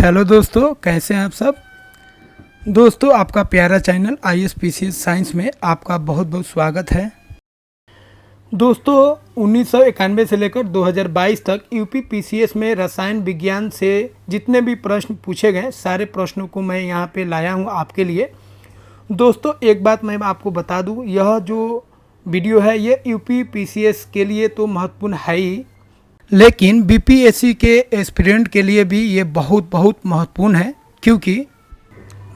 Hello दोस्तों, कैसे हैं आप सब। दोस्तों, आपका प्यारा चैनल ISPCS साइंस में आपका बहुत बहुत स्वागत है। दोस्तों, 1991 से लेकर 2022 तक यूपी PCS में रसायन विज्ञान से जितने भी प्रश्न पूछे गए सारे प्रश्नों को मैं यहाँ पे लाया हूँ आपके लिए। दोस्तों, एक बात मैं आपको बता दूँ, यह जो वीडियो है ये यूपी PCS के लिए तो महत्वपूर्ण है ही, लेकिन BPSC के एस्पिरेंट के लिए भी ये बहुत महत्वपूर्ण है। क्योंकि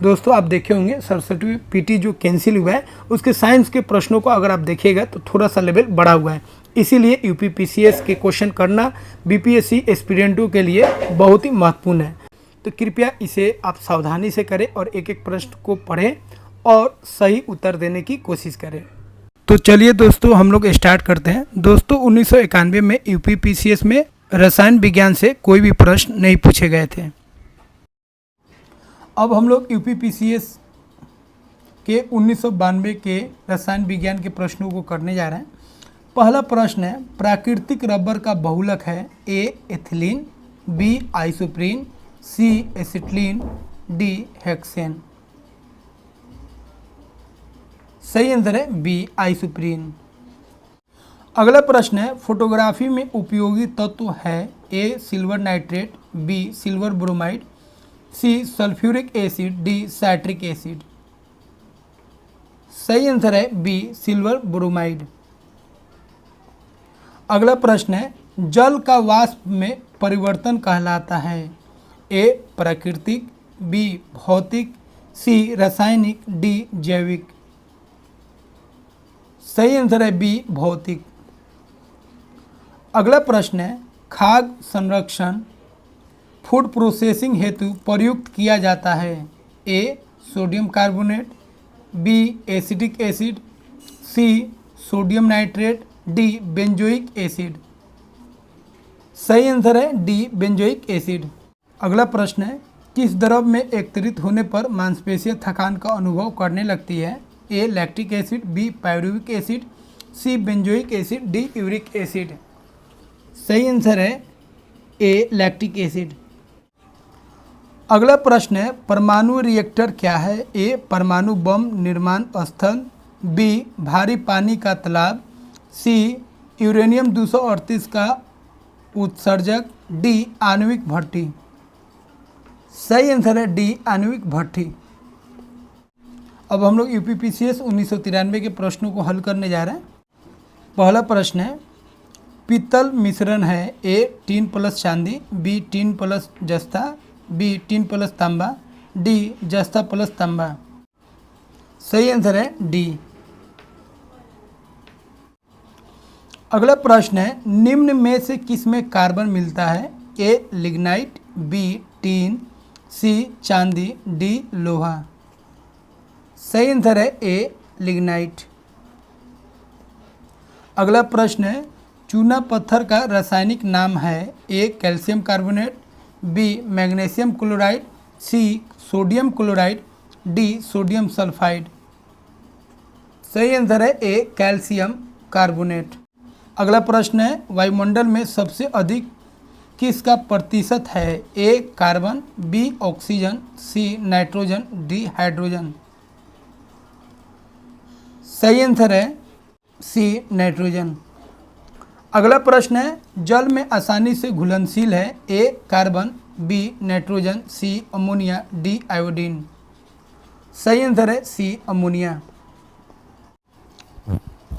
दोस्तों, आप देखे होंगे सरस्वती PT जो कैंसिल हुआ है उसके साइंस के प्रश्नों को अगर आप देखिएगा तो थोड़ा सा लेवल बढ़ा हुआ है। इसीलिए यूपी PCS के क्वेश्चन करना BPSC एस्पिरेंटों के लिए बहुत ही महत्वपूर्ण है। तो कृपया इसे आप सावधानी से करें और एक एक प्रश्न को पढ़ें और सही उत्तर देने की कोशिश करें। तो चलिए दोस्तों, हम लोग स्टार्ट करते हैं। दोस्तों, 1991 में यूपी PCS में रसायन विज्ञान से कोई भी प्रश्न नहीं पूछे गए थे। अब हम लोग यूपी PCS के 1992 के रसायन विज्ञान के प्रश्नों को करने जा रहे हैं। पहला प्रश्न है, प्राकृतिक रबर का बहुलक है A ethylene, B isoprene, C acetylene, D hexane. सही आंसर है B आइसोप्रीन। अगला प्रश्न है, फोटोग्राफी में उपयोगी तत्व है A silver nitrate, B silver bromide, C sulphuric acid, D citric acid. सही आंसर है B सिल्वर ब्रोमाइड। अगला प्रश्न है, जल का वाष्प में परिवर्तन कहलाता है A प्राकृतिक, B भौतिक, C रासायनिक, D जैविक। सही आंसर है B भौतिक। अगला प्रश्न है, खाद्य संरक्षण फूड प्रोसेसिंग हेतु प्रयुक्त किया जाता है A sodium carbonate, B acetic acid, C sodium nitrate, D benzoic acid. सही आंसर है D बेंजोइक एसिड। अगला प्रश्न है, किस द्रव में एकत्रित होने पर मांसपेशियां थकान का अनुभव करने लगती है A lactic acid, B pyruvic acid, C benzoic acid, D uric acid. सही आंसर है A लैक्टिक एसिड। अगला प्रश्न है, परमाणु रिएक्टर क्या है A परमाणु बम निर्माण स्थल, B भारी पानी का तालाब, C यूरेनियम 238 का उत्सर्जक, D आणविक भट्टी। सही आंसर है D आणविक भट्टी। अब हम लोग यूपी PCS 1993 के प्रश्नों को हल करने जा रहे हैं। पहला प्रश्न है, पीतल मिश्रण है A टीन प्लस चांदी, B टीन प्लस जस्ता, B टीन प्लस तांबा, D जस्ता प्लस तांबा। सही आंसर है D। अगला प्रश्न है, निम्न में से किस में कार्बन मिलता है A lignite, B tin, C चांदी, D लोहा। सही आंसर है A लिग्नाइट। अगला प्रश्न है, चूना पत्थर का रासायनिक नाम है A calcium carbonate, B magnesium chloride, C sodium chloride, D sodium sulphide. सही आंसर है A कैल्शियम कार्बोनेट। अगला प्रश्न है, वायुमंडल में सबसे अधिक किसका प्रतिशत है A carbon, B oxygen, C nitrogen, D hydrogen. सही आंसर है C नाइट्रोजन। अगला प्रश्न है, जल में आसानी से घुलनशील है A carbon, B nitrogen, C ammonia, D iodine. सही आंसर है C अमोनिया।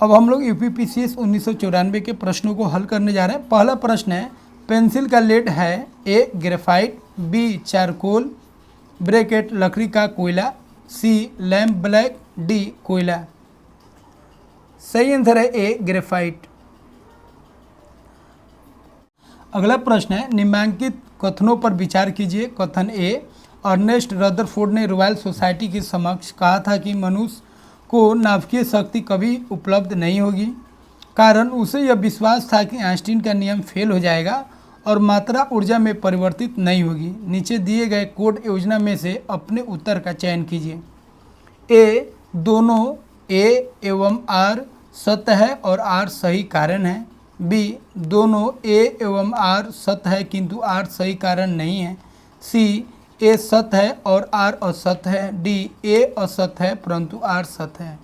अब हम लोग यूपी PCS 1994 के प्रश्नों को हल करने जा रहे हैं। पहला प्रश्न है, पेंसिल का लेड है A graphite, B charcoal bracket लकड़ी का कोयला, C लैम्प ब्लैक, D कोयला। सही आंसर है A ग्रेफाइट। अगला प्रश्न है, निम्नलिखित कथनों पर विचार कीजिए। कथन A, अर्नेस्ट रदरफोर्ड ने रॉयल सोसाइटी के समक्ष कहा था कि मनुष्य को नाभिकीय शक्ति कभी उपलब्ध नहीं होगी, कारण उसे यह विश्वास था कि आइंस्टीन का नियम फेल हो जाएगा और मात्रा ऊर्जा में परिवर्तित नहीं होगी। नीचे दिए गए कोड योजना में से अपने उत्तर का चयन कीजिए। A दोनों A एवं R सत्य है और R सही कारण है, B दोनों A एवं R सत्य है किंतु R सही कारण नहीं है, C ए सत्य है और आर असत्य है। डी ए असत्य है परंतु आर सत्य है।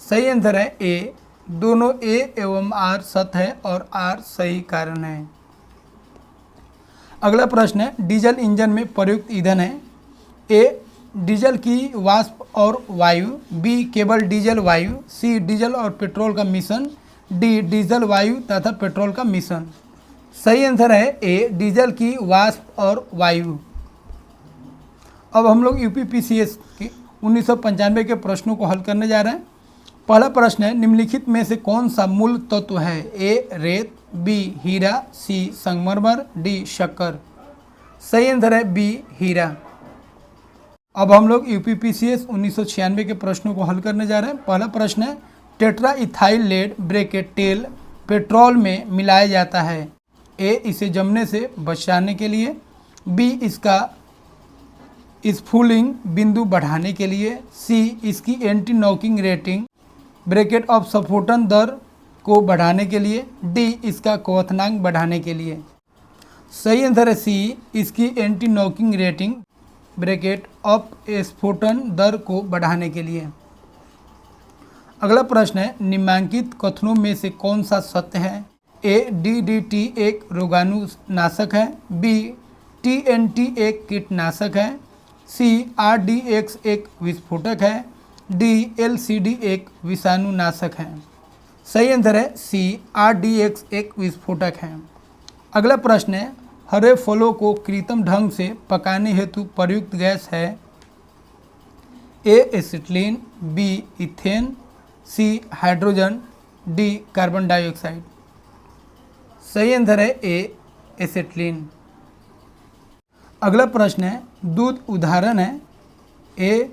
सही आंसर है ए, दोनों ए एवं आर सत्य है और आर सही कारण है। अगला प्रश्न है, डीजल इंजन में प्रयुक्त ईंधन है। ए डीजल की वाष्प और वायु, बी केवल डीजल वायु, सी डीजल और पेट्रोल का मिश्रण, डी डीजल वायु तथा पेट्रोल का मिश्रण। सही आंसर है ए, डीजल की वाष्प और वायु। अब हम लोग यूपीपीसीएस की 1995 के प्रश्नों को हल करने जा रहे हैं। पहला प्रश्न है, निम्नलिखित में से कौन सा मूल तत्व है? ए रेत, बी हीरा, सी संगमरमर, डी शक्कर। सही आंसर है बी हीरा। अब हम लोग यूपीपीसीएस 1996 के प्रश्नों को हल करने जा रहे हैं। पहला प्रश्न है, टेट्रा इथाइल लेड ब्रेकेट तेल पेट्रोल में मिलाया जाता है। ए इसे जमने से बचाने के लिए, बी इसका स्फुलिंग बिंदु बढ़ाने के लिए, सी इसकी anti knocking rating bracket of सफोटन दर को बढ़ाने के लिए, डी इसका क्वथनांक बढ़ाने के लिए। सही आंसर है सी, इसकी anti knocking rating bracket of स्फोटन दर को बढ़ाने के लिए। अगला प्रश्न है, निम्नांकित कथनों में से कौन सा सत्य है? ए डीडीटी एक रोगाणुनाशक है, बी टीएनटी एक कीटनाशक है, सी आरडीएक्स एक विस्फोटक है, डी एलसीडी एक विषाणुनाशक है। सही आंसर है सी, आरडीएक्स एक विस्फोटक है। अगला प्रश्न है, हरे फलों को कृत्रिम ढंग से पकाने हेतु प्रयुक्त गैस है। ए एसिटिलीन, बी इथेन, सी हाइड्रोजन, डी कार्बन डाइऑक्साइड। सही आंसर है ए एसिटिलीन। अगला प्रश्न है, दूध उदाहरण है। ए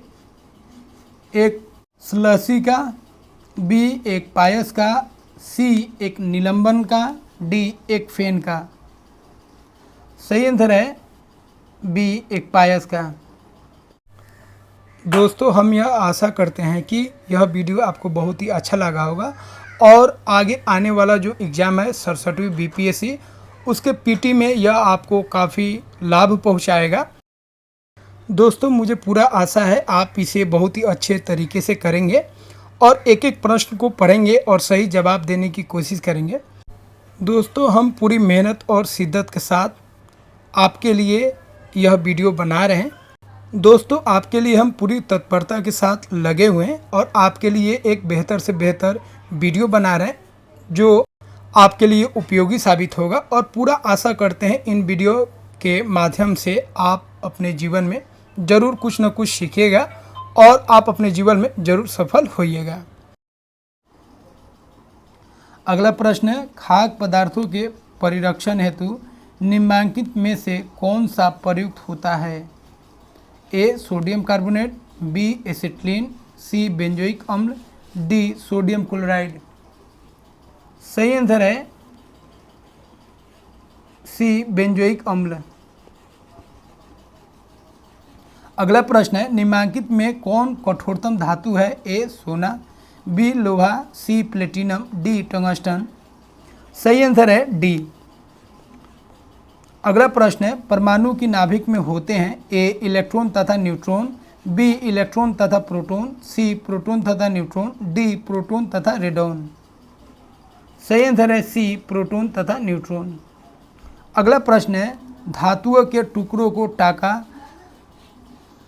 एक स्लसी का, बी एक पायस का, सी एक निलंबन का, डी एक फेन का। सही आंसर है बी एक पायस का। दोस्तों हम यह आशा करते हैं कि यह वीडियो आपको बहुत ही अच्छा लगा होगा और आगे आने वाला जो एग्ज़ाम है 67वीं बीपीएससी उसके पीटी में यह आपको काफ़ी लाभ पहुंचाएगा। दोस्तों मुझे पूरा आशा है आप इसे बहुत ही अच्छे तरीके से करेंगे और एक एक प्रश्न को पढ़ेंगे और सही जवाब देने की कोशिश करेंगे। दोस्तों हम पूरी मेहनत और शिद्दत के साथ आपके लिए यह वीडियो बना रहे हैं। दोस्तों आपके लिए हम पूरी तत्परता के साथ लगे हुए हैं और आपके लिए एक बेहतर से बेहतर वीडियो बना रहे हैं जो आपके लिए उपयोगी साबित होगा और पूरा आशा करते हैं इन वीडियो के माध्यम से आप अपने जीवन में ज़रूर कुछ न कुछ सीखिएगा और आप अपने जीवन में ज़रूर सफल होइएगा। अगला प्रश्न है, खाद्य पदार्थों के परिरक्षण हेतु निम्नांकित में से कौन सा प्रयुक्त होता है? A sodium carbonate, B acetylene, C benzoic अम्ल, डी सोडियम क्लोराइड। सही आंसर है सी बेंजोइक अम्ल। अगला प्रश्न है, निम्नांकित में कौन कठोरतम धातु है? ए सोना, बी लोहा, सी प्लेटिनम, डी टंगस्टन। सही आंसर है डी। अगला प्रश्न है, परमाणु की नाभिक में होते हैं ए इलेक्ट्रॉन तथा न्यूट्रॉन, बी इलेक्ट्रॉन तथा प्रोटॉन, सी प्रोटॉन तथा न्यूट्रॉन, डी प्रोटॉन तथा रेडॉन। सही आंसर है सी प्रोटॉन तथा न्यूट्रॉन। अगला प्रश्न है, धातुओं के टुकड़ों को टाका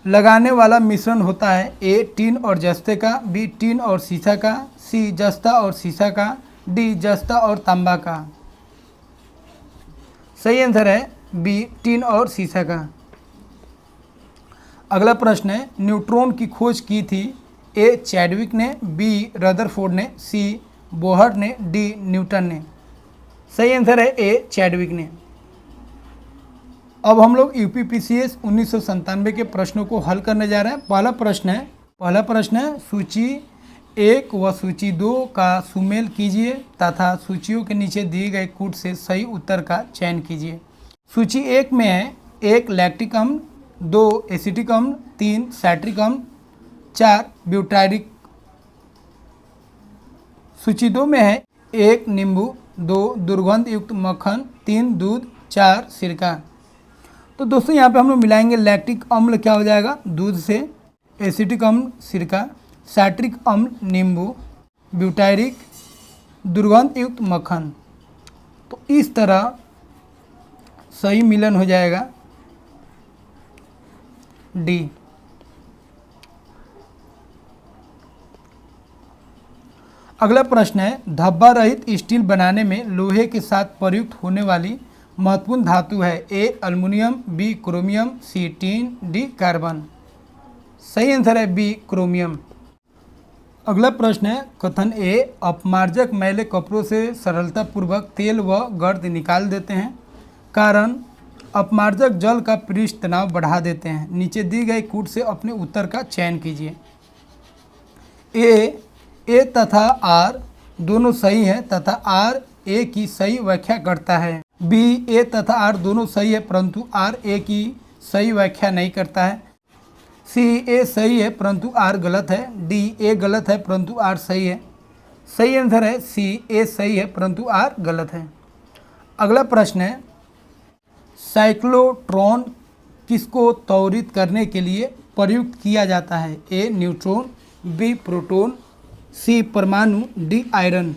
लगाने वाला मिश्रण होता है ए टीन और जस्ते का, बी टीन और सीसा का, सी जस्ता और सीसा का, डी जस्ता और तांबा का। सही आंसर है बी टीन और सीसा का। अगला प्रश्न है, न्यूट्रॉन की खोज की थी ए चैडविक ने, बी रदरफोर्ड ने, सी बोहर ने, डी न्यूटन ने। सही आंसर है ए चैडविक ने। अब हम लोग यूपीपीसीएस 1997 के प्रश्नों को हल करने जा रहे हैं। पहला प्रश्न है सूची 1 व सूची 2 का सुमेल कीजिए तथा सूचियों के नीचे दिए गए कूट से सही उत्तर का चयन कीजिए। सूची 1 में है 1 लैक्टिक अम्ल, 2 एसिटिक अम्ल, 3 सैट्रिक अम्ल, 4 ब्यूटारिक। सूची 2 में है 1 नींबू, 2 दुर्गंध युक्त मक्खन, 3 दूध, 4 सिरका। तो दोस्तों यहाँ पे हम लोग मिलाएंगे लैक्टिक अम्ल क्या हो जाएगा दूध से, एसिटिक अम्ल सिरका, साइट्रिक अम्ल नींबू, ब्यूटायरिक दुर्गंध युक्त मक्खन। तो इस तरह सही मिलन हो जाएगा डी। अगला प्रश्न है धब्बा रहित स्टील बनाने में लोहे के साथ प्रयुक्त होने वाली महत्वपूर्ण धातु है। ए अल्युमिनियम, बी क्रोमियम, सी टीन, डी कार्बन। सही आंसर है बी क्रोमियम। अगला प्रश्न है कथन ए अपमार्जक मैले कपड़ों से सरलतापूर्वक तेल व गर्द निकाल देते हैं। कारण अपमार्जक जल का पृष्ठ तनाव बढ़ा देते हैं। नीचे दी गई कूट से अपने उत्तर का चयन कीजिए। ए तथा आर दोनों सही है तथा आर ए की सही व्याख्या करता है। बी ए तथा आर दोनों सही है परंतु आर ए की सही व्याख्या नहीं करता है। सी ए सही है परंतु आर गलत है। डी ए गलत है परंतु आर सही है। सही आंसर है सी ए सही है परंतु आर गलत है। अगला प्रश्न है साइक्लोट्रॉन किसको त्वरित करने के लिए प्रयुक्त किया जाता है। ए न्यूट्रॉन, बी प्रोटॉन, सी परमाणु, डी आयरन।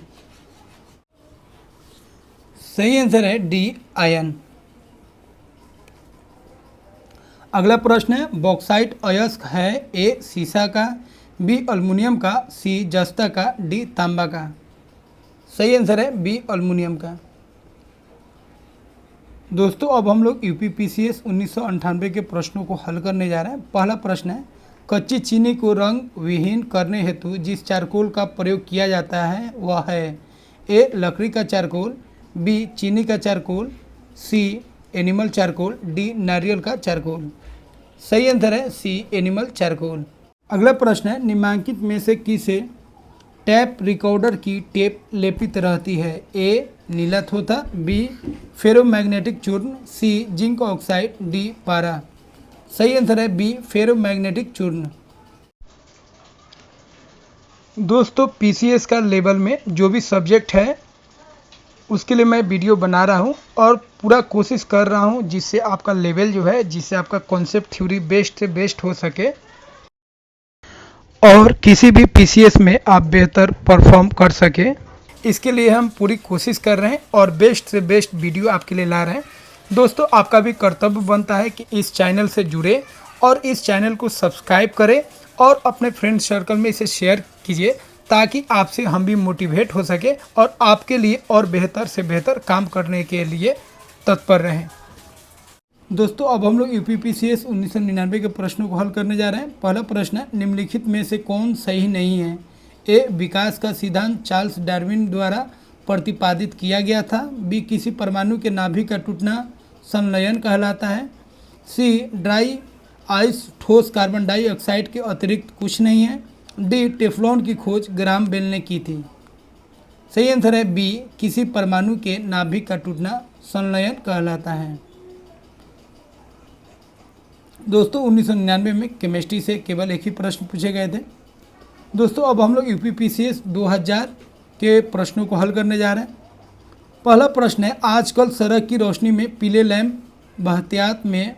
सही आंसर है डी आयन। अगला प्रश्न है बॉक्साइट अयस्क है। ए सीसा का, बी अल्युमिनियम का, सी जस्ता का, डी तांबा का। सही आंसर है बी अल्युमिनियम का। दोस्तों अब हम लोग यूपीपीसीएस 1998 के प्रश्नों को हल करने जा रहे हैं। पहला प्रश्न है कच्ची चीनी को रंग विहीन करने हेतु जिस चारकोल का प्रयोग किया जाता है वह है। ए लकड़ी का चारकोल, बी चीनी का चारकोल, सी एनिमल चारकोल, डी नारियल का चारकोल। सही आंसर है सी एनिमल चारकोल। अगला प्रश्न है निम्नलिखित में से किसे टैप रिकॉर्डर की टेप लेपित रहती है। ए नीला थोथा, बी फेरोमैग्नेटिक चूर्ण, सी जिंक ऑक्साइड, डी पारा। सही आंसर है बी फेरोमैग्नेटिक चूर्ण। दोस्तों पीसीएस का लेवल में जो भी सब्जेक्ट है उसके लिए मैं वीडियो बना रहा हूं और पूरा कोशिश कर रहा हूं जिससे आपका लेवल जो है जिससे आपका कॉन्सेप्ट थ्योरी बेस्ट से बेस्ट हो सके और किसी भी पीसीएस में आप बेहतर परफॉर्म कर सके। इसके लिए हम पूरी कोशिश कर रहे हैं और बेस्ट से बेस्ट वीडियो आपके लिए ला रहे हैं। दोस्तों आपका भी कर्तव्य बनता है कि इस चैनल से जुड़े और इस चैनल को सब्सक्राइब करें और अपने फ्रेंड सर्कल में इसे शेयर कीजिए ताकि आपसे हम भी मोटिवेट हो सके और आपके लिए और बेहतर से बेहतर काम करने के लिए तत्पर रहें। दोस्तों अब हम लोग यूपीपीसीएस 1999 के प्रश्नों को हल करने जा रहे हैं। पहला प्रश्न है निम्नलिखित में से कौन सही नहीं है। ए विकास का सिद्धांत चार्ल्स डार्विन द्वारा प्रतिपादित किया गया था। बी किसी परमाणु के नाभिक का टूटना संलयन कहलाता है। सी ड्राई आइस ठोस कार्बन डाइऑक्साइड के अतिरिक्त कुछ नहीं है। डी टेफ्लॉन की खोज ग्राहम बेल ने की थी। सही आंसर है बी किसी परमाणु के नाभिक का टूटना संलयन कहलाता है। दोस्तों 1999 में केमिस्ट्री से केवल एक ही प्रश्न पूछे गए थे। दोस्तों अब हम लोग यूपीपीसीएस 2000 के प्रश्नों को हल करने जा रहे हैं। पहला प्रश्न है आजकल सड़क की रोशनी में पीले लैंप बहतियात में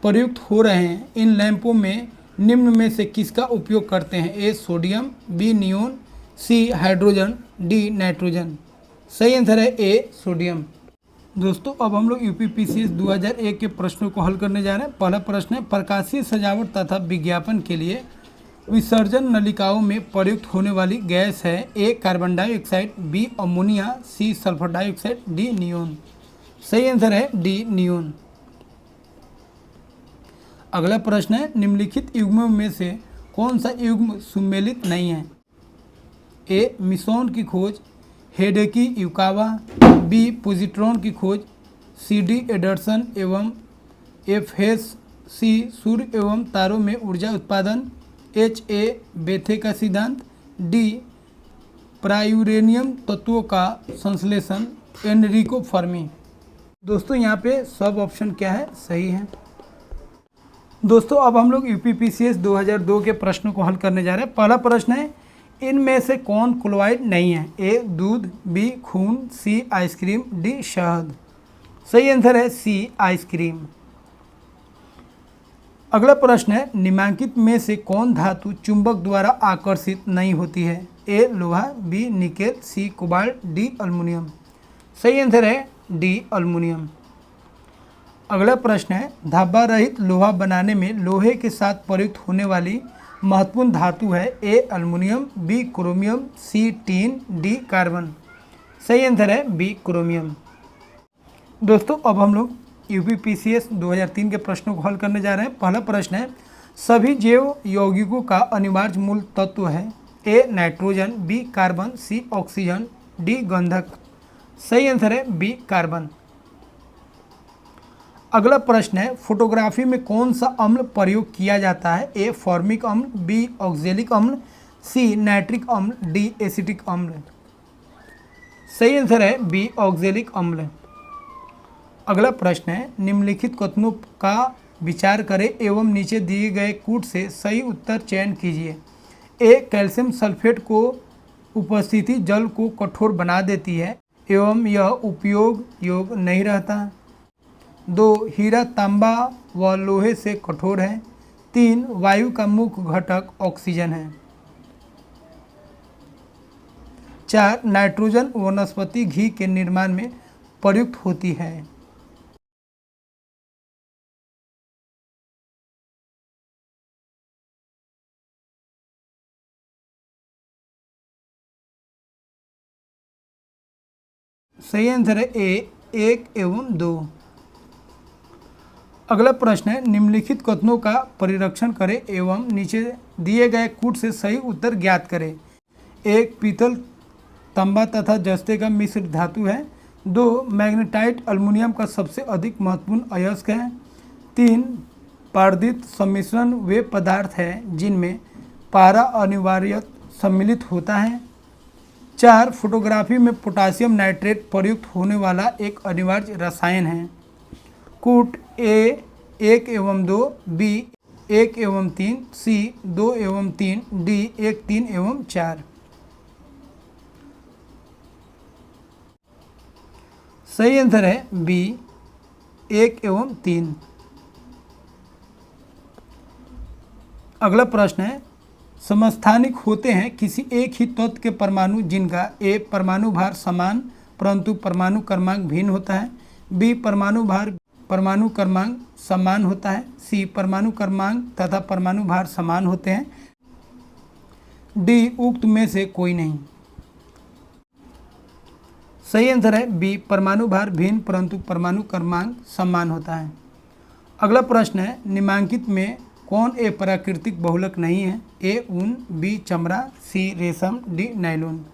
प्रयुक्त हो रहे हैं। इन लैंपों में निम्न में से किसका उपयोग करते हैं। A sodium, B neon, C hydrogen, D nitrogen. सही आंसर है ए सोडियम। दोस्तों अब हम लोग यूपीपीसीएस 2001 के प्रश्नों को हल करने जा रहे हैं। पहला प्रश्न है प्रकाशीय सजावट तथा विज्ञापन के लिए विसर्जन नलिकाओं में प्रयुक्त होने वाली गैस है। A carbon dioxide, B ammonia, C sulphur dioxide, D neon. सही आंसर है डी नियोन। अगला प्रश्न है निम्नलिखित युग्मों में से कौन सा युग्म सुमेलित नहीं है। ए मिसोन की खोज, हेडेकी युकावा, बी पोजिट्रॉन की खोज, सी डी एडरसन एवं एफ एस सी सूर्य एवं तारों में ऊर्जा उत्पादन, एच ए बेथे का सिद्धांत, डी प्रायूरेनियम तत्वों का संश्लेषण, एनरिको फर्मी। दोस्तों यहाँ पे सब ऑप्शन क्या है सही है। दोस्तों अब हम लोग यूपीपीसीएस 2002 के प्रश्नों को हल करने जा रहे हैं। पहला प्रश्न है इनमें से कौन क्लोराइड नहीं है। ए दूध, बी खून, सी आइसक्रीम, डी शहद। सही आंसर है सी आइसक्रीम। अगला प्रश्न है, निम्नलिखित में से कौन धातु चुंबक द्वारा आकर्षित नहीं होती है? ए लोहा, बी निकेल, सी कोबाल्ट, डी अल्मीनियम। सही आंसर है डी अल्मीनियम। अगला प्रश्न है, धब्बा रहित लोहा बनाने में लोहे के साथ प्रयुक्त होने वाली महत्वपूर्ण धातु है? ए अल्मीनियम, बी क्रोमियम, सी टीन, डी कार्बन। सही आंसर है बी क्रोमियम। दोस्तों अब हम लोग यूपीपीसीएस 2003 के प्रश्नों को हल करने जा रहे हैं। पहला प्रश्न है, सभी जैव यौगिकों का अनिवार्य मूल तत्व है? A nitrogen, B carbon, C oxygen, D गंधक। सही आंसर है बी कार्बन। अगला प्रश्न है, फोटोग्राफी में कौन सा अम्ल प्रयोग किया जाता है? ए फॉर्मिक अम्ल, बी ऑक्जेलिक अम्ल, सी नाइट्रिक अम्ल, डी एसिटिक अम्ल। सही आंसर है बी ऑक्जेलिक अम्ल। अगला प्रश्न है, निम्नलिखित कथनों का विचार करें एवं नीचे दिए गए कूट से सही उत्तर चयन कीजिए। ए कैल्शियम सल्फेट को उपस्थिति जल को कठोर बना देती है एवं यह उपयोग योग्य नहीं रहता। 2 हीरा तांबा व लोहे से कठोर है। 3 वायु का मुख्य घटक ऑक्सीजन है। 4 नाइट्रोजन वनस्पति घी के निर्माण में प्रयुक्त होती है। सही आंसर है ए 1 एवं 2। अगला प्रश्न है, निम्नलिखित कथनों का परीक्षण करें एवं नीचे दिए गए कूट से सही उत्तर ज्ञात करें। 1 पीतल तांबा तथा जस्ते का मिश्र धातु है। 2 मैग्नेटाइट अल्मीनियम का सबसे अधिक महत्वपूर्ण अयस्क है। 3 पारदित सम्मिश्रण वे पदार्थ हैं जिनमें पारा अनिवार्य सम्मिलित होता है। 4 फोटोग्राफी में पोटासियम नाइट्रेट प्रयुक्त होने वाला एक अनिवार्य रसायन है। कूट ए 1 एवं 2, बी 1 एवं 3, सी 2 एवं 3, डी 1, 3 एवं 4। सही आंसर है बी 1 एवं 3। अगला प्रश्न है, समस्थानिक होते हैं किसी एक ही तत्व के परमाणु जिनका ए परमाणु भार समान परंतु परमाणु क्रमांक भिन्न होता है, बी परमाणु भार परमाणु क्रमांक समान होता है, सी परमाणु क्रमांक तथा परमाणु भार समान होते हैं, डी उक्त में से कोई नहीं। सही आंसर है बी परमाणु भार भिन्न परंतु परमाणु क्रमांक समान होता है। अगला प्रश्न है, निम्नलिखित में कौन ए प्राकृतिक बहुलक नहीं है? ए ऊन, बी चमड़ा, सी रेशम, डी नायलॉन।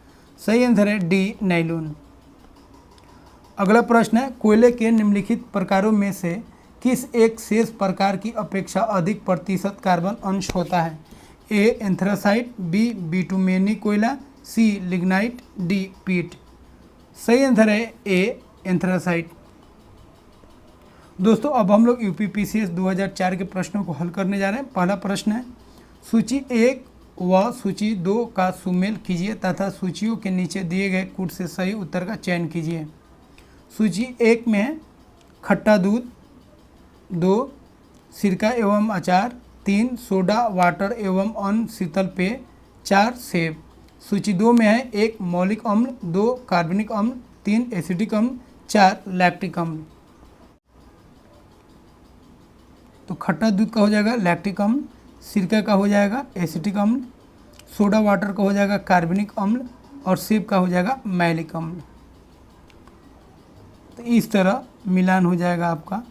सही आंसर है डी नायलॉन। अगला प्रश्न है, कोयले के निम्नलिखित प्रकारों में से किस एक शेष प्रकार की अपेक्षा अधिक प्रतिशत कार्बन अंश होता है? ए एंथ्रासाइट, बी बिटुमेनी कोयला, सी लिग्नाइट, डी पीट। सही आंसर है ए एंथ्रासाइट। दोस्तों अब हम लोग यूपीपीसीएस 2004 के प्रश्नों को हल करने जा रहे हैं। पहला प्रश्न है, सूची 1 व सूची 2 का सुमेल कीजिए तथा सूचियों के नीचे दिए गए कूट से सही उत्तर का चयन कीजिए। सूची 1 में है खट्टा दूध, 2 सिरका एवं अचार, 3 सोडा वाटर एवं अन्य शीतल पेय, 4 सेब। सूची 2 में है 1 मौलिक अम्ल, 2 कार्बनिक अम्ल, 3 एसिडिक अम्ल, 4 लैक्टिक अम्ल। तो खट्टा दूध का हो जाएगा लैक्टिक अम्ल, सिरका का हो जाएगा एसिटिक अम्ल, सोडा वाटर का हो जाएगा कार्बनिक अम्ल और सेब का हो जाएगा मैलिक अम्ल। तो इस तरह मिलान हो जाएगा आपका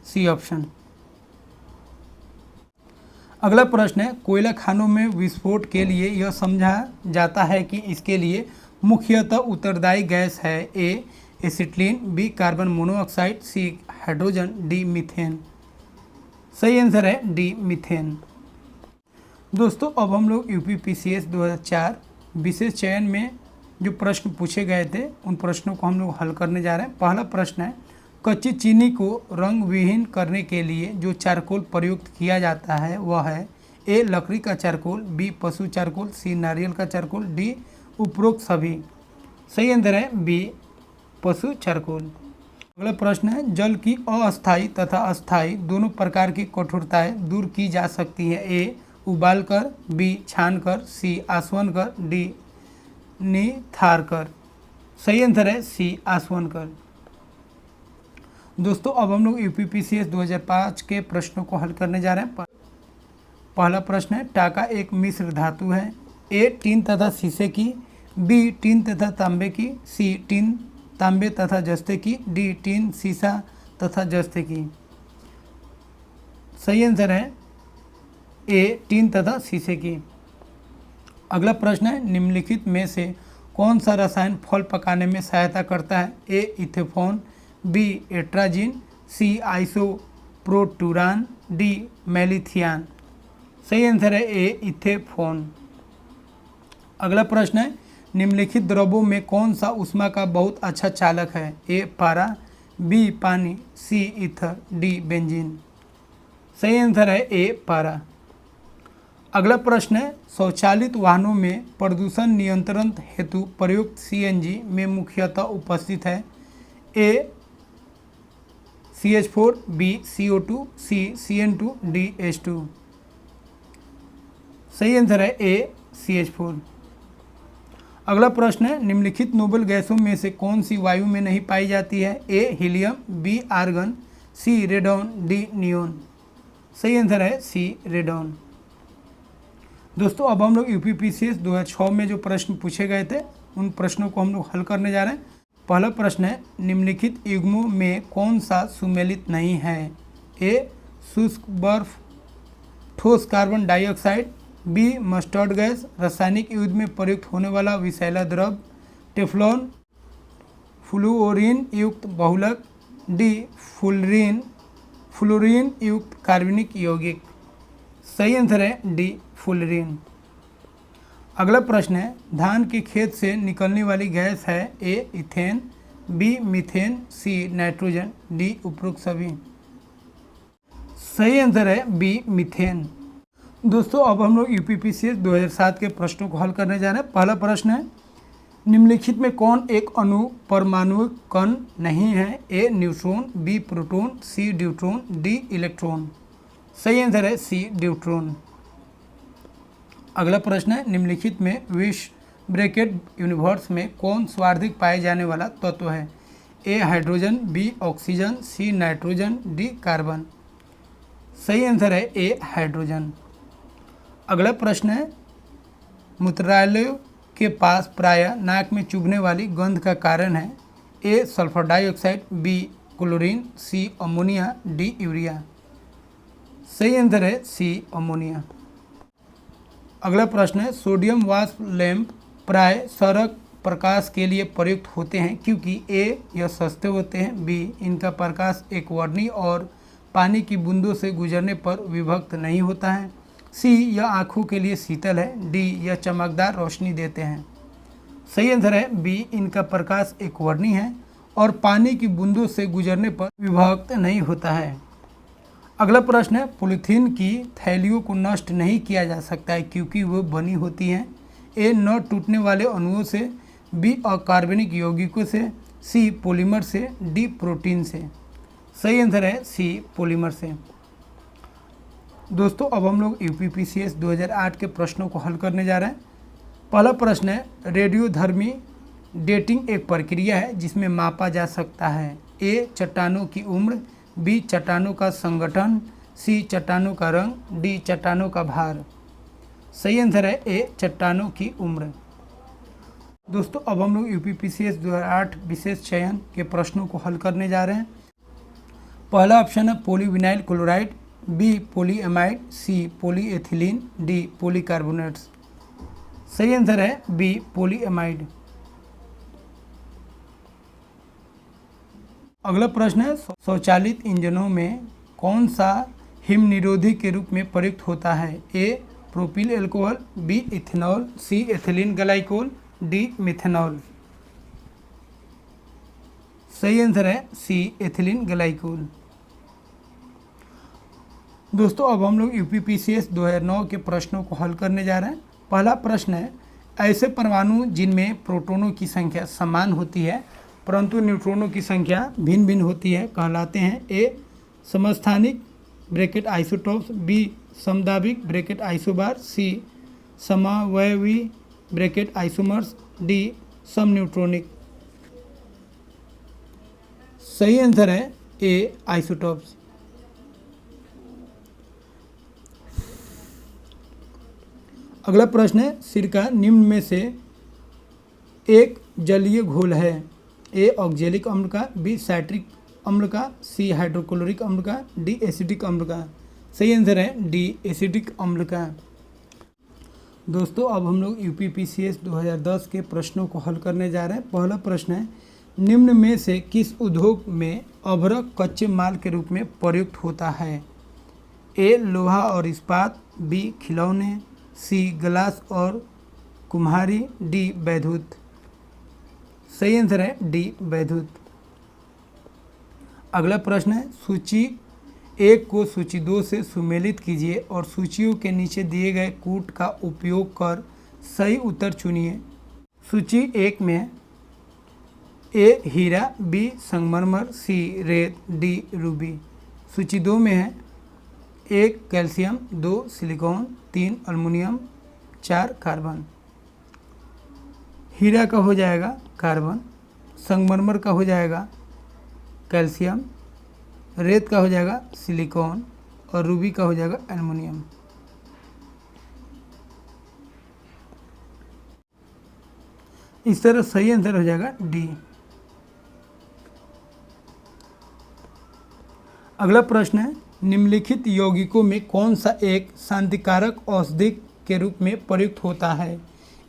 सी ऑप्शन। अगला प्रश्न है, कोयला खानों में विस्फोट के लिए यह समझा जाता है कि इसके लिए मुख्यतः उत्तरदायी गैस है? ए एसिटिलीन, बी कार्बन मोनोऑक्साइड, सी हाइड्रोजन, डी मीथेन। सही आंसर है डी मीथेन। दोस्तों अब हम लोग यूपीपीसीएस 2004 विशेष चयन में जो प्रश्न पूछे गए थे उन प्रश्नों को हम लोग हल करने जा रहे हैं। पहला प्रश्न है, कच्ची चीनी को रंग विहीन करने के लिए जो चारकोल प्रयुक्त किया जाता है वह है? ए लकड़ी का चारकोल, बी पशु चारकोल, सी नारियल का चारकोल, डी उपरोक्त सभी। सही आंसर है बी पशु चारकोल। अगला प्रश्न है, जल की अस्थायी तथा अस्थायी दोनों प्रकार की कठोरताएं दूर की जा सकती है। ए उबाल कर, बी छान कर, सी आसवन कर, डी निथार कर। सही आंसर है सी आसवन कर। दोस्तों अब हम लोग यूपीपीसीएस 2005 के प्रश्नों को हल करने जा रहे हैं। पहला प्रश्न है, टाका एक मिश्र धातु है। ए टीन तथा शीशे की, बी टीन तथा तांबे की, सी टीन तांबे तथा जस्ते की, डी टीन सीसा तथा जस्ते की। सही आंसर है ए टीन तथा शीशे की। अगला प्रश्न है, निम्नलिखित में से कौन सा रसायन फल पकाने में सहायता करता है। ए इथेफॉन, बी एट्राजिन, सी आइसोप्रोटूरान, डी मेलिथियान। सही आंसर है ए इथेफॉन। अगला प्रश्न है, निम्नलिखित द्रवों में कौन सा ऊष्मा का बहुत अच्छा चालक है। ए पारा, बी पानी, सी ईथर, डी बेंजीन। सही आंसर है ए पारा। अगला प्रश्न है, स्वचालित वाहनों में प्रदूषण नियंत्रण हेतु प्रयुक्त सीएनजी में मुख्यतः उपस्थित है। ए CH4, बी CO2, सी CN2, डी H2। सही आंसर है ए CH4। अगला प्रश्न है, निम्नलिखित नोबल गैसों में से कौन सी वायु में नहीं पाई जाती है। ए हीलियम, बी आर्गन, सी रेडॉन, डी नियोन। सही आंसर है सी रेडॉन। दोस्तों अब हम लोग यूपीपीसीएस 2006 में जो प्रश्न पूछे गए थे उन प्रश्नों को हम लोग हल करने जा रहे हैं। पहला प्रश्न है, निम्नलिखित युग्मों में कौन सा सुमेलित नहीं है। ए शुष्क बर्फ, ठोस carbon dioxide, B mustard gas, रासायनिक युद्ध में प्रयुक्त होने वाला विषैला द्रव, टेफ्लॉन, फ्लुओरीन युक्त बहुलक, डी फ्लोरीन युक्त कार्बनिक यौगिक। सही आंसर है डी फ्लोरीन। अगला प्रश्न है, धान के खेत से निकलने वाली गैस है। A ethane, B methane, C nitrogen, D उपरोक्त सभी। सही आंसर है बी मीथेन। दोस्तों अब हम लोग यूपीपीसीएस 2007 के प्रश्नों को हल करने जा रहे हैं। पहला प्रश्न है, निम्नलिखित में कौन एक अणु परमाणुक कण नहीं है। ए न्यूट्रॉन, बी प्रोटॉन, सी ड्यूट्रॉन, डी इलेक्ट्रॉन। सही आंसर है सी ड्यूट्रॉन। अगला प्रश्न है, निम्नलिखित में विश्व ब्रैकेट यूनिवर्स में कौन सर्वाधिक पाए जाने वाला तत्व है। A hydrogen, B oxygen, C nitrogen, D carbon. सही आंसर है ए हाइड्रोजन। अगला प्रश्न है, मूत्रालयों के पास प्रायः नाक में चुभने वाली गंध का कारण है। ए सल्फर डाइऑक्साइड, बी क्लोरीन, सी अमोनिया, डी यूरिया। सही आंसर है सी अमोनिया। अगला प्रश्न है, सोडियम वाष्प लैंप प्राय सड़क प्रकाश के लिए प्रयुक्त होते हैं क्योंकि ए यह सस्ते होते हैं, बी इनका प्रकाश एक वर्णी और पानी की बूंदों से गुजरने पर विभक्त नहीं होता है, सी यह आँखों के लिए शीतल है, डी यह चमकदार रोशनी देते हैं। सही आंसर है बी इनका प्रकाश एक वर्णी है और पानी की बूंदों से गुजरने पर विभक्त नहीं होता है। अगला प्रश्न है, पॉलीथीन की थैलियों को नष्ट नहीं किया जा सकता है क्योंकि वो बनी होती हैं। ए न टूटने वाले अणुओं से, बी अकार्बनिक यौगिकों से, सी पॉलीमर से, डी प्रोटीन से। सही आंसर है सी पॉलीमर से। दोस्तों अब हम लोग यूपीपीसीएस 2008 के प्रश्नों को हल करने जा रहे हैं। पहला प्रश्न है, रेडियोधर्मी डेटिंग एक प्रक्रिया है जिसमें मापा जा सकता है। ए चट्टानों की उम्र, बी चट्टानों का संगठन, सी चट्टानों का रंग, डी चट्टानों का भार। सही आंसर है ए चट्टानों की उम्र। दोस्तों अब हम लोग यूपीपीसीएस 2008 विशेष चयन के प्रश्नों को हल करने जा रहे हैं। पहला ऑप्शन है पॉलीविनाइल क्लोराइड, बी पॉलीएमाइड, सी पॉलीएथिलीन, डी पॉलीकार्बोनेट्स। सही आंसर है बी पॉलीएमाइड। अगला प्रश्न है, स्वचालित इंजनों में कौन सा हिम निरोधी के रूप में प्रयुक्त होता है। ए प्रोपिल एल्कोहल, बी इथेनॉल, सी एथिलीन ग्लाइकोल, डी मिथेनॉल। सही आंसर है सी एथिलीन ग्लाइकोल। दोस्तों अब हम लोग यूपीपीसीएस 2009 के प्रश्नों को हल करने जा रहे हैं। पहला प्रश्न है, ऐसे परमाणु जिनमें प्रोटॉनों की संख्या समान होती है परंतु न्यूट्रॉनों की संख्या भिन्न भिन्न होती है कहलाते हैं। ए समस्थानिक ब्रैकेट आइसोटॉप्स, बी समदाबिक ब्रैकेट आइसोबार, सी समावयवी ब्रैकेट आइसोमर्स, डी सम न्यूट्रॉनिक। सही आंसर है ए आइसोटॉप्स। अगला प्रश्न है, सिरका निम्न में से एक जलीय घोल है। ए ऑक्जेलिक अम्ल का, बी साइट्रिक अम्ल का, सी हाइड्रोक्लोरिक अम्ल का, डी एसिडिक अम्ल का। सही आंसर है डी एसिडिक अम्ल का। दोस्तों अब हम लोग यूपीपीसीएस 2010 के प्रश्नों को हल करने जा रहे हैं। पहला प्रश्न है, निम्न में से किस उद्योग में अभ्रक कच्चे माल के रूप में प्रयुक्त होता है। ए लोहा और इस्पात, बी खिलौने, सी ग्लास और कुम्हारी, डी वैद्युत। सही आंसर है डी वैद्युत। अगला प्रश्न है, सूची 1 को सूची 2 से सुमेलित कीजिए और सूचियों के नीचे दिए गए कूट का उपयोग कर सही उत्तर चुनिए। सूची 1 में ए हीरा, बी संगमरमर, सी रेत, डी रूबी। सूची 2 में है 1 कैल्शियम, 2 सिलिकॉन, 3 अल्मुनियम, 4 कार्बन। हीरा का हो जाएगा कार्बन, संगमरमर का हो जाएगा कैल्शियम, रेत का हो जाएगा सिलिकॉन और रूबी का हो जाएगा एल्युमिनियम। इस तरह सही आंसर हो जाएगा डी। अगला प्रश्न है, निम्नलिखित यौगिकों में कौन सा एक शांतिकारक औषधि के रूप में प्रयुक्त होता है।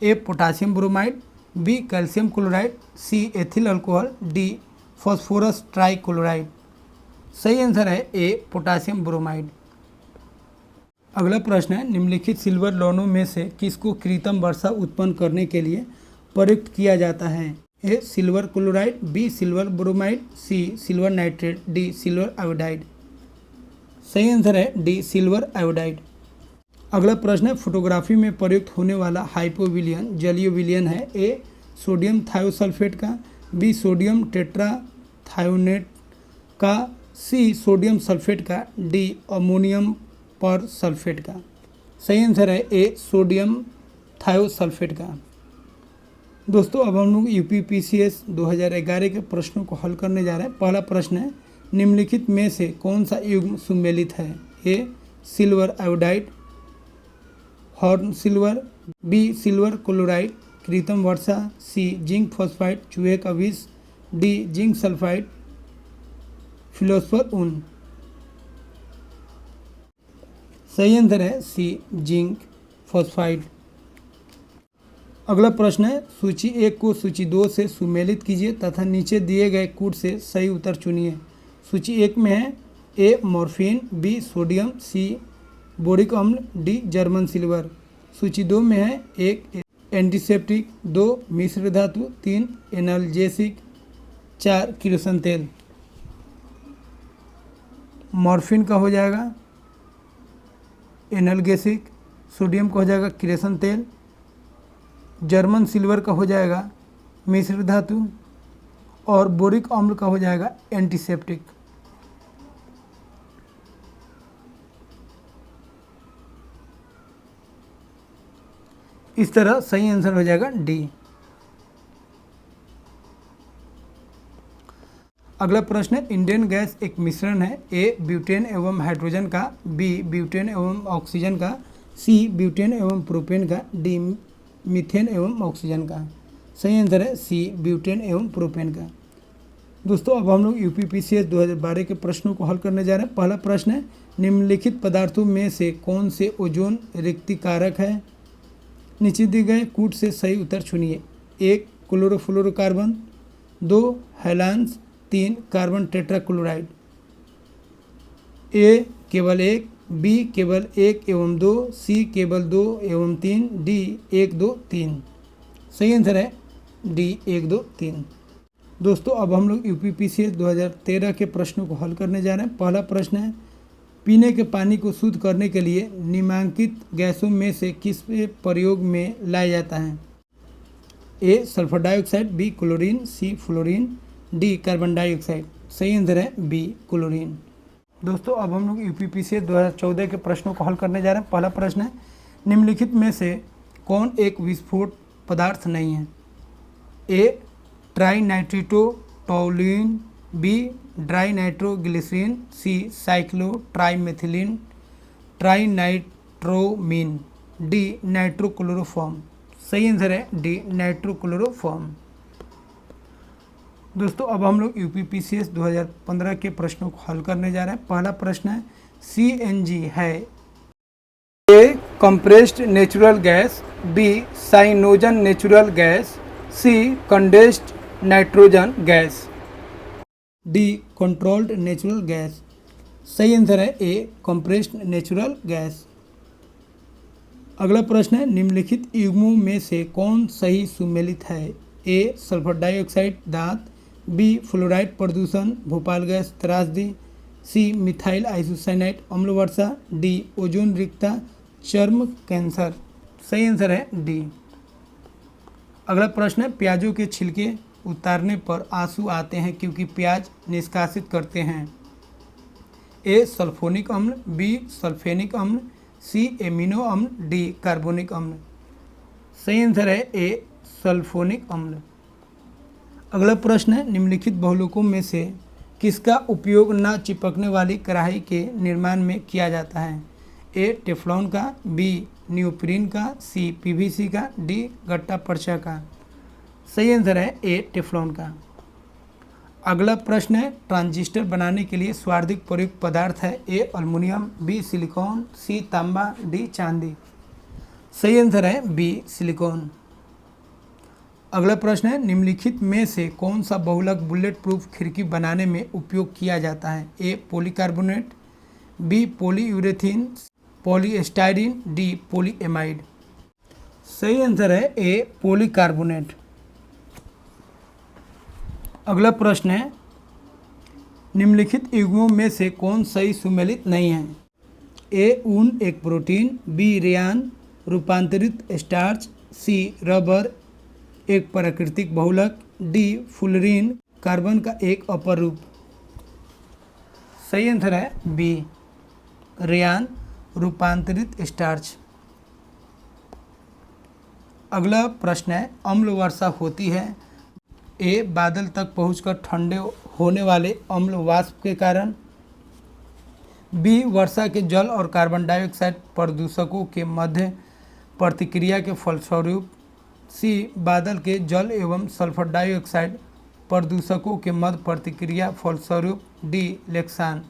A potassium bromide, B calcium chloride, C ethyl alcohol, D phosphorus trichloride. सही आंसर है ए पोटासियम ब्रोमाइड। अगला प्रश्न है, निम्नलिखित सिल्वर लौहों में से किसको कृत्रिम वर्षा उत्पन्न करने के लिए प्रयुक्त किया जाता है। A silver chloride, B silver bromide, C silver nitrate, D silver iodide. सही आंसर है डी सिल्वर आयोडाइड। अगला प्रश्न है, फोटोग्राफी में प्रयुक्त होने वाला हाइपोविलियन जलीय विलयन है। ए सोडियम थायोसल्फेट का, बी सोडियम टेट्राथायोनेट का, सी सोडियम सल्फेट का, डी अमोनियम पर सल्फेट का। सही आंसर है ए सोडियम थायोसल्फेट का। दोस्तों अब हम लोग यूपीपीसीएस 2011 के प्रश्नों को हल करने जा रहे हैं। पहला प्रश्न है, निम्नलिखित में से कौन सा युग्म सुमेलित है। A silver iodide horn silver, B silver chloride कृत्रिम वर्षा, सी जिंक फॉस्फाइड चूहे का विष, डी जिंक सल्फाइड फिलोसफर ऊन। सही आंसर है सी जिंक फॉस्फाइड। अगला प्रश्न है, सूची 1 को सूची 2 से सुमेलित कीजिए तथा नीचे दिए गए कूट से सही उत्तर चुनिए। सूची 1 में है ए मॉर्फिन, बी सोडियम, सी बोरिक अम्ल, डी जर्मन सिल्वर। सूची 2 में है 1 एंटीसेप्टिक, 2 मिश्र धातु, 3 एनाल्जेसिक, 4 किरोसिन तेल। मॉर्फिन का हो जाएगा एनाल्गेसिक, सोडियम का हो जाएगा किरोसिन तेल, जर्मन सिल्वर का हो जाएगा मिश्र धातु और बोरिक अम्ल का हो जाएगा एंटीसेप्टिक। इस तरह सही आंसर हो जाएगा डी। अगला प्रश्न है, इंडियन गैस एक मिश्रण है। ए ब्यूटेन एवं हाइड्रोजन का, बी ब्यूटेन एवं ऑक्सीजन का, सी ब्यूटेन एवं प्रोपेन का, डी मीथेन एवं ऑक्सीजन का। सही आंसर है सी ब्यूटेन एवं प्रोपेन का। दोस्तों अब हम लोग यूपीपीसीएस 2012 के प्रश्नों को हल करने जा रहे हैं। पहला प्रश्न है, निम्नलिखित पदार्थों में से कौन से ओजोन रिक्तिकारक है। नीचे दिए गए कूट से सही उत्तर चुनिए। 1 क्लोरोफ्लोरोकार्बन, 2 हैलान्स, 3 कार्बन टेट्राक्लोराइड। ए केवल 1, बी केवल 1 एवं 2, सी केवल 2 एवं 3, डी 1 2 3। सही आंसर है डी 1 2 3। दोस्तों अब हम लोग यूपीपीसीएस 2013 के प्रश्नों को हल करने जा रहे हैं। पहला प्रश्न है, पीने के पानी को शुद्ध करने के लिए निम्नलिखित गैसों में से किस प्रयोग में लाया जाता है। ए सल्फर डाइऑक्साइड, बी क्लोरीन, सी फ्लोरीन, डी कार्बन डाइऑक्साइड। सही आंसर है बी क्लोरीन। दोस्तों अब हम लोग यूपीपीसीएस 2014 के प्रश्नों को हल करने जा रहे हैं। पहला प्रश्न है, निम्नलिखित में से कौन एक विस्फोट पदार्थ नहीं है? A tri nitrito toluene, B dry nitroglycerine, C cyclo trimethylene tri nitramine, D nitrochloroform. सही आंसर है डी नाइट्रोक्लोरोफॉर्म। दोस्तों अब हम लोग यूपीपीसीएस 2015 के प्रश्नों को हल करने जा रहे हैं। पहला प्रश्न है, सीएनजी है A compressed natural gas, B cyanogen natural gas, C condensed nitrogen gas, D controlled natural gas. सही आंसर है ए कंप्रेस्ड नेचुरल गैस। अगला प्रश्न है, निम्नलिखित युग्मों में से कौन सही सुमेलित है? ए सल्फर डाइऑक्साइड दांत, बी फ्लोराइड प्रदूषण भोपाल गैस त्रासदी, सी मिथाइल आइसोसाइनाइड अम्ल वर्षा, डी ओजोन रिक्तता चर्म कैंसर। सही आंसर है डी। अगला प्रश्न है, प्याजों के छिलके उतारने पर आंसू आते हैं क्योंकि प्याज निष्कासित करते हैं? ए सल्फोनिक अम्ल, बी सल्फेनिक अम्ल, सी एमिनो अम्ल, डी कार्बोनिक अम्ल। सही आंसर है ए सल्फोनिक अम्ल। अगला प्रश्न है, निम्नलिखित बहुलकों में से किसका उपयोग न चिपकने वाली कढ़ाई के निर्माण में किया जाता है? ए टेफ्लॉन का, बी नियोप्रीन का, सी पीवीसी का, डी गट्टा पर्चा का। सही आंसर है ए टेफ्लॉन का। अगला प्रश्न है, ट्रांजिस्टर बनाने के लिए सर्वाधिक प्रयुक्त पदार्थ है? ए अल्मुनियम, बी सिलिकॉन, सी तांबा, डी चांदी। सही आंसर है बी सिलिकॉन। अगला प्रश्न है, निम्नलिखित में से कौन सा बहुलक बुलेट प्रूफ खिड़की बनाने में उपयोग किया जाता है? A polycarbonate, B polyurethane, polystyrene, D polyamide. सही आंसर है ए पॉलीकार्बोनेट। अगला प्रश्न है, निम्नलिखित युग्मों में से कौन सही सुमेलित नहीं है? ए ऊन एक प्रोटीन, बी रेयान रूपांतरित स्टार्च, सी रबर एक प्राकृतिक बहुलक, डी फुलरीन कार्बन का एक अपर रूप। सही आंसर है बी रेयान रूपांतरित स्टार्च। अगला प्रश्न है, अम्ल वर्षा होती है? ए बादल तक पहुंचकर ठंडे होने वाले अम्ल वाष्प के कारण, बी वर्षा के जल और कार्बन डाइऑक्साइड प्रदूषकों के मध्य प्रतिक्रिया के फलस्वरूप, सी बादल के जल एवं सल्फर डाइऑक्साइड प्रदूषकों के मध्य प्रतिक्रिया फलस्वरूप, डी लेक्सान।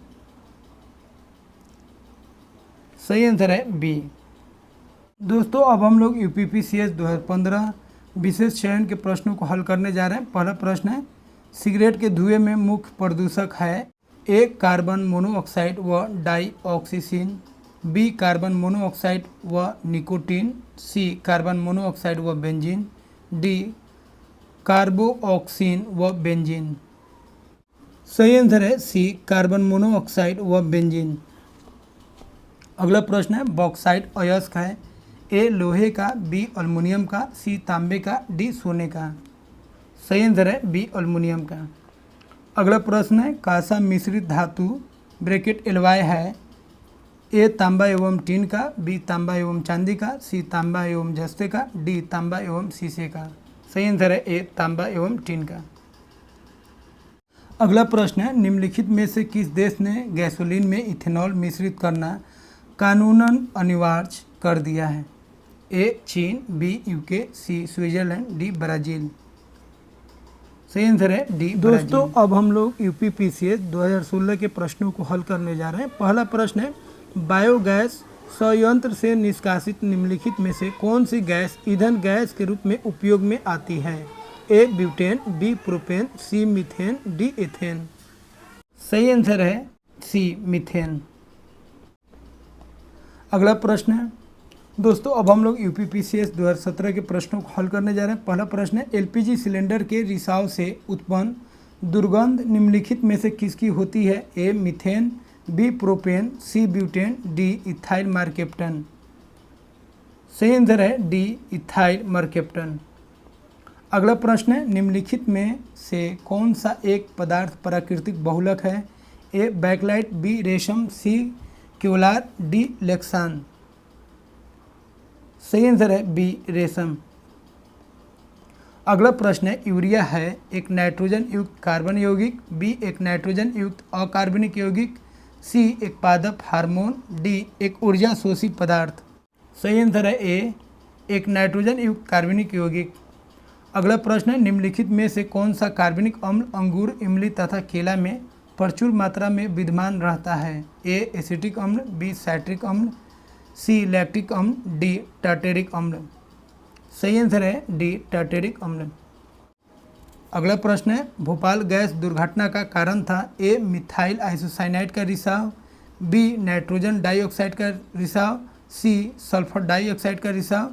सही आंसर है बी। दोस्तों अब हम लोग यूपीपीसीएस 2015 विशेष चयन के प्रश्नों को हल करने जा रहे हैं। पहला प्रश्न है, सिगरेट के धुएं में मुख्य प्रदूषक है? ए कार्बन मोनोऑक्साइड व डाइऑक्सीसिन, बी कार्बन मोनोऑक्साइड व निकोटीन, सी कार्बन मोनोऑक्साइड व बेंजीन, डी कार्बोऑक्सीन व बेंजीन। सही आंसर है सी कार्बन मोनोऑक्साइड व बेंजीन। अगला प्रश्न है, बॉक्साइट अयस्क है? ए लोहे का, बी अल्मुनियम का, सी तांबे का, डी सोने का। सही आंसर है बी अल्मुनियम का। अगला प्रश्न है, कांसा मिश्रित धातु ब्रैकेट एलवाई है? ए तांबा एवं टीन का, बी तांबा एवं चांदी का, सी तांबा एवं जस्ते का, डी तांबा एवं शीशे का। सही आंसर है ए तांबा एवं टीन का। अगला प्रश्न है, निम्नलिखित में से किस देश ने गैसोलीन में इथेनॉल मिश्रित करना कानूनन अनिवार्य कर दिया है? ए चीन, बी यूके, सी स्विट्जरलैंड, डी ब्राज़ील। सही आंसर है डी। दोस्तों अब हम लोग यूपीपीसीएस 2016 के प्रश्नों को हल करने जा रहे हैं। पहला प्रश्न है, बायोगैस संयंत्र से निष्कासित निम्नलिखित में से कौन सी गैस ईंधन गैस के रूप में उपयोग में आती है? ए ब्यूटेन, बी प्रोपेन, सी मीथेन, डी एथेन। सही आंसर है सी मीथेन। अगला प्रश्न है, दोस्तों अब हम लोग यूपीपीसीएस 2017 के प्रश्नों को हल करने जा रहे हैं। पहला प्रश्न है, एलपीजी सिलेंडर के रिसाव से उत्पन्न दुर्गंध निम्नलिखित में से किसकी होती है? A methane, B propane, C butane, D ethyl mercaptan. सही आंसर है डी इथाइल मरकेप्टन। अगला प्रश्न है, निम्नलिखित में से कौन सा एक पदार्थ प्राकृतिक बहुलक है? ए बैकलाइट, बी रेशम, सी क्योलार, डी लेक्सान। सही आंसर है बी रेशम। अगला प्रश्न है, यूरिया है एक नाइट्रोजन युक्त कार्बन यौगिक, बी एक नाइट्रोजन युक्त अकार्बनिक यौगिक, सी एक पादप हार्मोन, डी एक ऊर्जा शोषी पदार्थ। सही आंसर है ए एक नाइट्रोजन युक्त कार्बनिक यौगिक। अगला प्रश्न है, निम्नलिखित में से कौन सा कार्बनिक अम्ल अंगूर, इमली तथा केला में प्रचुर मात्रा में विद्यमान रहता है? ए एसिटिक अम्ल, बी साइट्रिक अम्ल, सी लैक्टिक अम्ल, डी टार्टेरिक अम्ल। सही आंसर है डी टार्टेरिक अम्ल। अगला प्रश्न है, भोपाल गैस दुर्घटना का कारण था? ए मिथाइल आइसोसाइनाइड का रिसाव, बी नाइट्रोजन डाइऑक्साइड का रिसाव, सी सल्फर डाइऑक्साइड का रिसाव,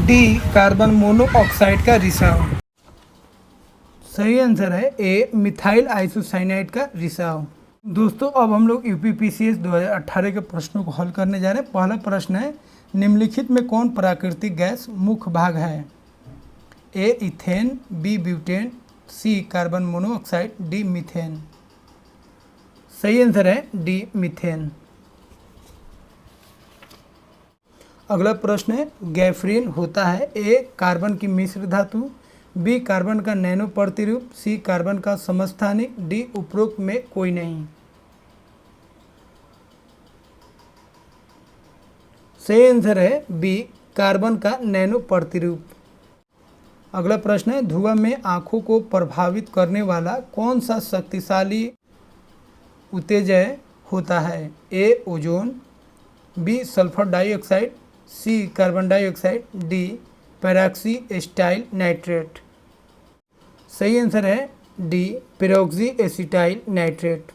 डी कार्बन मोनोऑक्साइड का रिसाव। सही आंसर है ए मिथाइल आइसोसाइनाइड का रिसाव। दोस्तों अब हम लोग यूपीपीसीएस 2018 के प्रश्नों को हल करने जा रहे हैं। पहला प्रश्न है, निम्नलिखित में कौन प्राकृतिक गैस मुख्य भाग है? A ethane, B butane, C carbon monoxide, D methane. सही आंसर है डी मीथेन। अगला प्रश्न है, गैफ्रीन होता है? ए कार्बन की मिश्र धातु, बी कार्बन का नैनो प्रतिरूप, सी कार्बन का समस्थानिक, डी उपरोक्त में कोई नहीं। सही आंसर है बी कार्बन का नैनो प्रतिरूप। अगला प्रश्न है, धुआं में आंखों को प्रभावित करने वाला कौन सा शक्तिशाली उत्तेजक होता है? A ozone, B sulphur dioxide, C carbon dioxide, D peroxy acetyl nitrate. सही आंसर है डी पेरोक्सी एसिटाइल नाइट्रेट।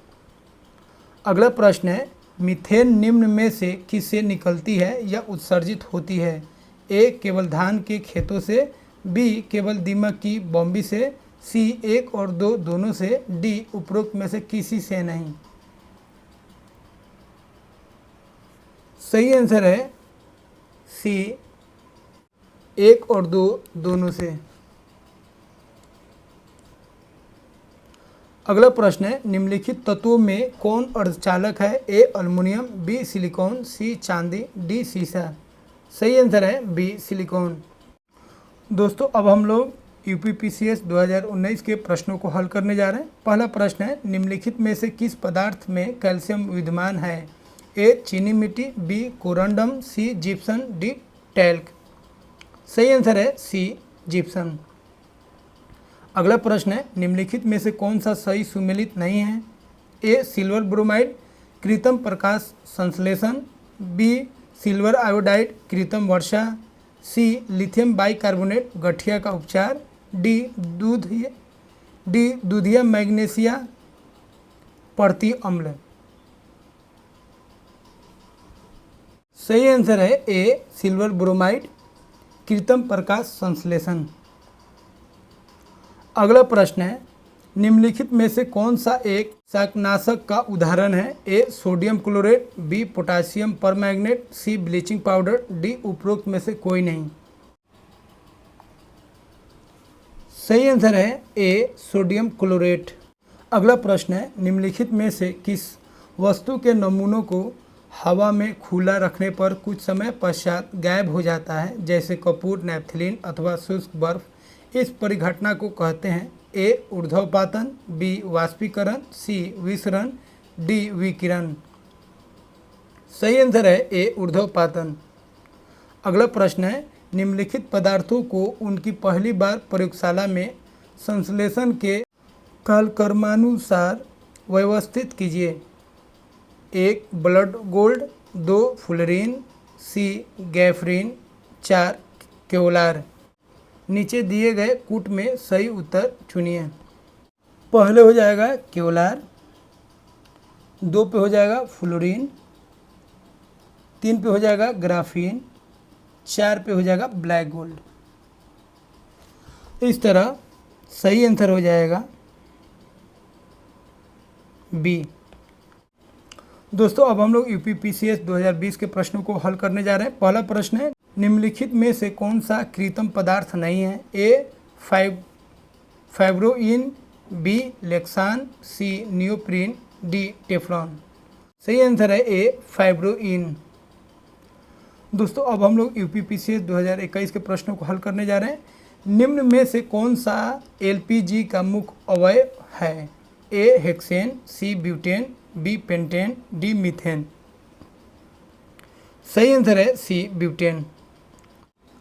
अगला प्रश्न है, मीथेन निम्न में से किससे निकलती है या उत्सर्जित होती है? ए केवल धान के खेतों से, बी केवल दीमक की बॉम्बी से, सी 1 और 2 दोनों से, डी उपरोक्त में से किसी से नहीं। सही आंसर है सी 1 और 2 दोनों से। अगला प्रश्न है, निम्नलिखित तत्वों में कौन अर्धचालक है? ए अल्युमिनियम, बी सिलिकॉन, सी चांदी, डी सीसा। सही आंसर है बी सिलिकॉन। दोस्तों अब हम लोग यूपीपीसीएस 2019 के प्रश्नों को हल करने जा रहे हैं। पहला प्रश्न है, निम्नलिखित में से किस पदार्थ में कैल्शियम विद्यमान है? ए चीनी मिट्टी, बी कोरंडम, सी जिप्सम, डी टैल्क। सही आंसर है सी जिप्सम। अगला प्रश्न है, निम्नलिखित में से कौन सा सही सुमेलित नहीं है? ए सिल्वर ब्रोमाइड कृत्रिम प्रकाश संश्लेषण, बी सिल्वर आयोडाइड कृत्रिम वर्षा, सी लिथियम बाइकार्बोनेट गठिया का उपचार, डी दूधिया मैग्नीशिया प्रति अम्ल। सही आंसर है ए सिल्वर ब्रोमाइड कृत्रिम प्रकाश संश्लेषण। अगला प्रश्न है, निम्नलिखित में से कौन सा एक शाकनाशक का उदाहरण है? A sodium chlorate, B potassium permanganate, C bleaching powder, D उपरोक्त में से कोई नहीं। सही आंसर है ए सोडियम क्लोरेट। अगला प्रश्न है, निम्नलिखित में से किस वस्तु के नमूनों को हवा में खुला रखने पर कुछ समय पश्चात गायब हो जाता है, जैसे कपूर, नैप्थलीन अथवा शुष्क बर्फ? इस परिघटना को कहते हैं? ए ऊर्ध्वपातन, बी वाष्पीकरण, सी विसरण, डी विकिरण। सही आंसर है ए ऊर्ध्वपातन। अगला प्रश्न है, निम्नलिखित पदार्थों को उनकी पहली बार प्रयोगशाला में संश्लेषण के कालक्रमानुसार व्यवस्थित कीजिए। 1 ब्लड गोल्ड, 2 फुलरीन, सी गैफ्रीन, 4 केवलार। नीचे दिए गए कूट में सही उत्तर चुनिए। पहले हो जाएगा केवलार, 2 पे हो जाएगा फ्लोरीन, 3 पे हो जाएगा ग्राफीन, 4 पे हो जाएगा ब्लैक गोल्ड। इस तरह सही आंसर हो जाएगा बी। दोस्तों अब हम लोग यूपीपीसीएस 2020 के प्रश्नों को हल करने जा रहे हैं। पहला प्रश्न है, निम्नलिखित में से कौन सा कृत्रिम पदार्थ नहीं है? ए फाइब्रोइन, बी लेक्सान, सी नियोप्रीन, डी टेफ्लॉन। सही आंसर है ए फाइब्रोइन। दोस्तों अब हम लोग यूपीपीसीएस 2021 के प्रश्नों को हल करने जा रहे हैं। निम्न में से कौन सा एलपीजी का मुख्य अवयव है? A hexane, C butane, B pentane, D methane. सही आंसर है सी ब्यूटेन।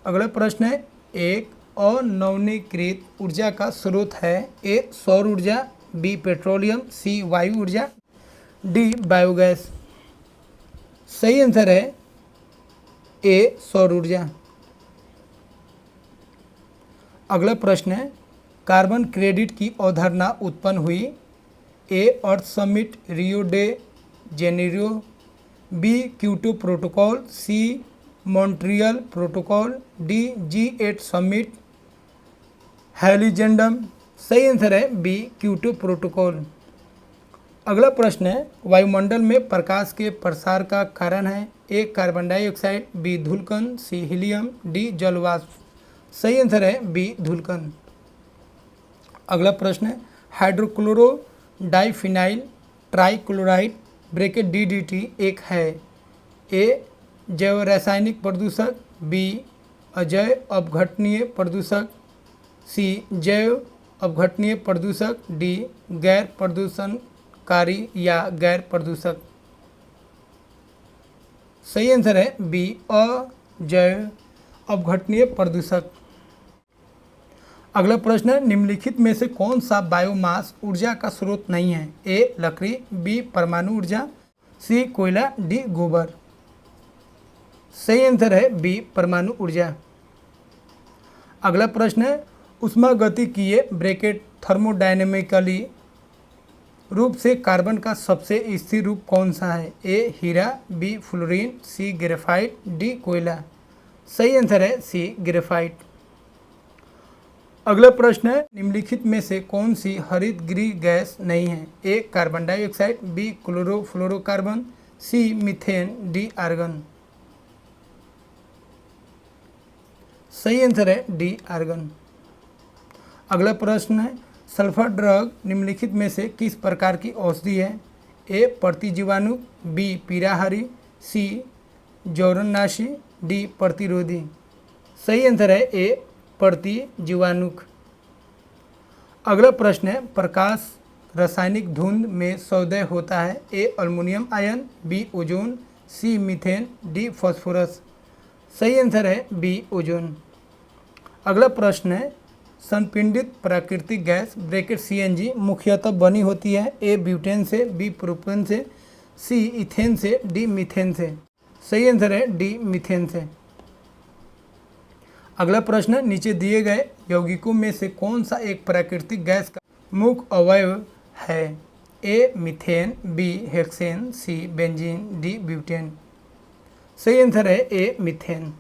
अगला प्रश्न है, एक अनवीनीकृत ऊर्जा का स्रोत है? ए सौर ऊर्जा, बी पेट्रोलियम, सी वायु ऊर्जा, डी बायोगैस। सही आंसर है ए सौर ऊर्जा। अगला प्रश्न है, कार्बन क्रेडिट की अवधारणा उत्पन्न हुई? A earth summit Rio de Janeiro, B Kyoto protocol, C Montreal protocol, D G8 summit Heiligendamm. सही आंसर है बी क्योटो प्रोटोकॉल। अगला प्रश्न है, वायुमंडल में प्रकाश के प्रसार का कारण है? ए कार्बन डाइऑक्साइड, बी धूलकण, सी हीलियम, डी जलवाष्प। सही आंसर है बी धूलकण। अगला प्रश्न है, हाइड्रोक्लोरो डाइफिनाइल ट्राइक्लोराइड ब्रैकेट DDT एक है? ए जैव रासायनिक प्रदूषक, बी अजैव अपघटनीय प्रदूषक, सी जैव अपघटनीय प्रदूषक, डी गैर प्रदूषणकारी या गैर प्रदूषक। सही आंसर है बी अजैव अपघटनीय प्रदूषक। अगला प्रश्न है, निम्नलिखित में से कौन सा बायोमास ऊर्जा का स्रोत नहीं है? ए लकड़ी, बी परमाणु ऊर्जा, सी कोयला, डी गोबर। सही आंसर है बी परमाणु ऊर्जा। अगला प्रश्न है, ऊष्मागतिकीय ब्रैकेट थर्मोडायनेमिकली रूप से कार्बन का सबसे स्थिर रूप कौन सा है? ए हीरा, बी फ्लोरीन, सी ग्रेफाइट, डी कोयला। सही आंसर है सी ग्रेफाइट। अगला प्रश्न है, निम्नलिखित में से कौन सी हरित गृह गैस नहीं है? A carbon dioxide, B chlorofluorocarbon, C methane, D argon. सही आंसर है डी आर्गन। अगला प्रश्न है, सल्फर ड्रग निम्नलिखित में से किस प्रकार की औषधि है? ए प्रतिजीवाणु, बी पीड़ाहारी, सी जौरननाशी, डी प्रतिरोधी। सही आंसर है ए प्रतिजीवाणुक। अगला प्रश्न है, प्रकाश रासायनिक धुंध में सौदेय होता है? ए अल्युमिनियम आयन, बी ओजोन, सी मीथेन, डी फास्फोरस। सही आंसर है बी ओजोन। अगला प्रश्न है, संपीड़ित प्राकृतिक गैस ब्रैकेट CNG मुख्यतः बनी होती है? ए ब्यूटेन से, बी प्रोपेन से, सी इथेन से, डी मीथेन से। सही आंसर है डी मीथेन से। अगला प्रश्न, नीचे दिए गए यौगिकों में से कौन सा एक प्राकृतिक गैस का मुख्य अवयव है? A methane, B hexane, C benzene, D butane. सही आंसर है ए मीथेन।